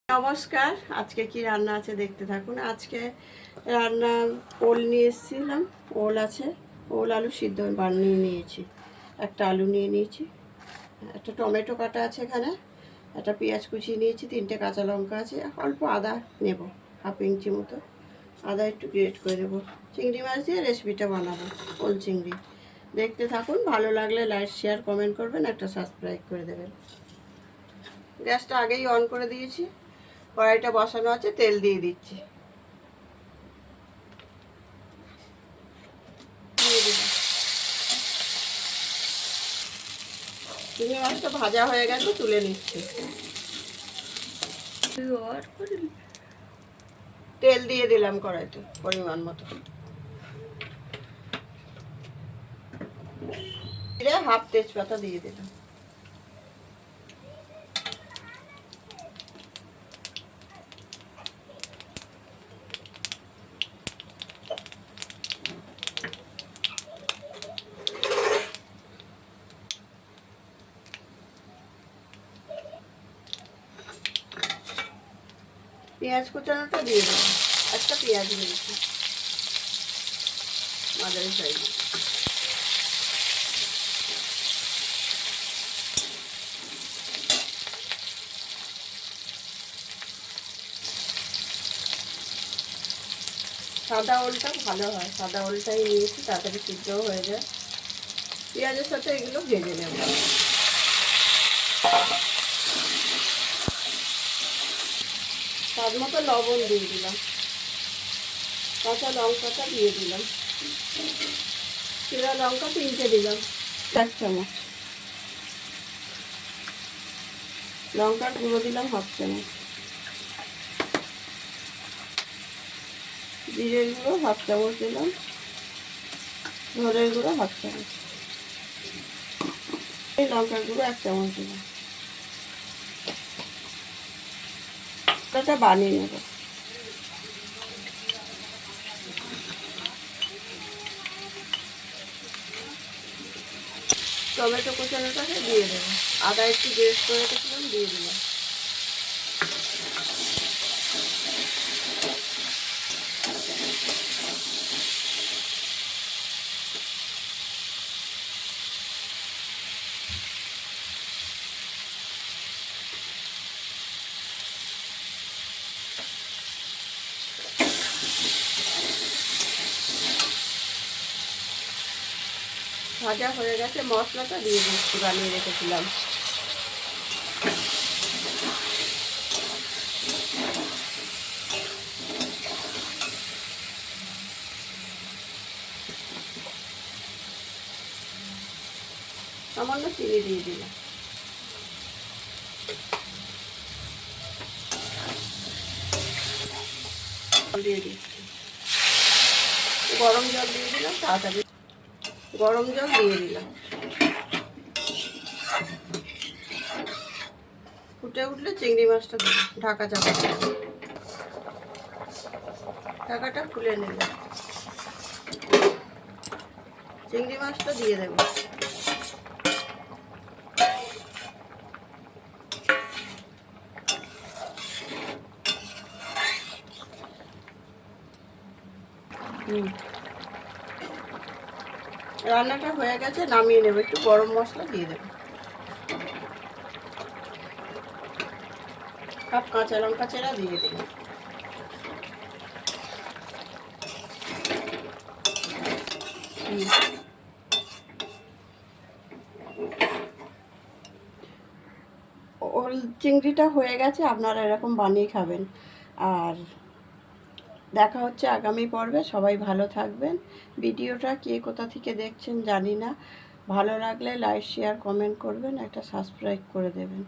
নমস্কার। আজকে কি রান্না আছে দেখতে থাকুন। আজকে রান্না ওল নিয়ে এসেছিলাম, ওল আছে, ওল আলু সিদ্ধ বানিয়ে নিয়েছি। একটা আলু নিয়ে নিয়েছি, একটা টমেটো কাটা আছে এখানে, একটা পেঁয়াজ কুচিয়ে নিয়েছি, 3টে কাঁচা লঙ্কা আছে, অল্প আদা নেব, হাফ ইঞ্চি মতো আদা একটু গ্রেট করে দেবো। চিংড়ি মাছ দিয়ে রেসিপিটা বানাবো, ওল চিংড়ি। দেখতে থাকুন, ভালো লাগলে লাইক শেয়ার কমেন্ট করবেন, একটা সাবস্ক্রাইব করে দেবেন। গ্যাসটা আগেই অন করে দিয়েছি, কড়াইটা বসানো আছে, তেল দিয়ে দিচ্ছি। চিংড়ি মাছটা ভাজা হয়ে গেছে, তুলে নিচ্ছি। তেল দিয়ে দিলাম কড়াইতে পরিমাণ মতো, হাফ তেজপাতা দিয়ে দিলাম। পেঁয়াজ কুচানোটা দিয়ে দেবো, একটা পেঁয়াজ নিয়েছি মাঝারি সাইজে। সাদা ওলটা ভালো হয়, সাদা ওলটাই নিয়েছি, তাড়াতাড়ি সিদ্ধও হয়ে যায়। পেঁয়াজের সাথে এগুলো ভেজে নেব। স্বাদ মতো লবণ দিয়ে দিলাম, কাঁচা লঙ্কাটা দিয়ে দিলাম, চিরা লঙ্কা 3টে দিলাম, 1 চামচ লঙ্কার গুঁড়ো দিলাম, হাফ চামচ জিরের গুঁড়ো, হাফ চামচ দিলাম ধনের গুঁড়ো, হাফ চামচ এই লঙ্কার গুঁড়ো 1 চামচ দিলাম। এটা বানিয়ে নেব। টমেটো কুচানোটাকে দিয়ে দেবো, আদা একটু গ্রেট করে রেখেছিলাম, দিয়ে দিলাম। ভাজা হয়ে গেছে, মশলাটা দিয়ে দিচ্ছি বানিয়ে রেখেছিলাম। সামান্য চিনি দিয়ে দিলাম, দিয়ে দিচ্ছি গরম জল দিয়ে দিলাম, তাড়াতাড়ি গরম জল দিয়ে দিলাম। ফুটে উঠলে চিংড়ি মাছটা দিলাম, ঢাকা চাপা ঢাকাটা খুলে নিলাম, চিংড়ি মাছটা দিয়ে দেবো। রান্নাটা হয়ে গেছে, নামিয়ে নেব। একটু গরম মশলা দিয়ে দেবো, হাফ কাঁচা লঙ্কা চেরা দিয়ে দেবো। ওল চিংড়িটা হয়ে গেছে, আপনারা এরকম বানিয়ে খাবেন। আর দেখা হচ্ছে আগামী পর্বে। সবাই ভালো থাকবেন। ভিডিওটা কে কোথা থেকে দেখছেন জানি না, ভালো লাগলে লাইক শেয়ার কমেন্ট করবেন, একটা সাবস্ক্রাইব করে দেবেন।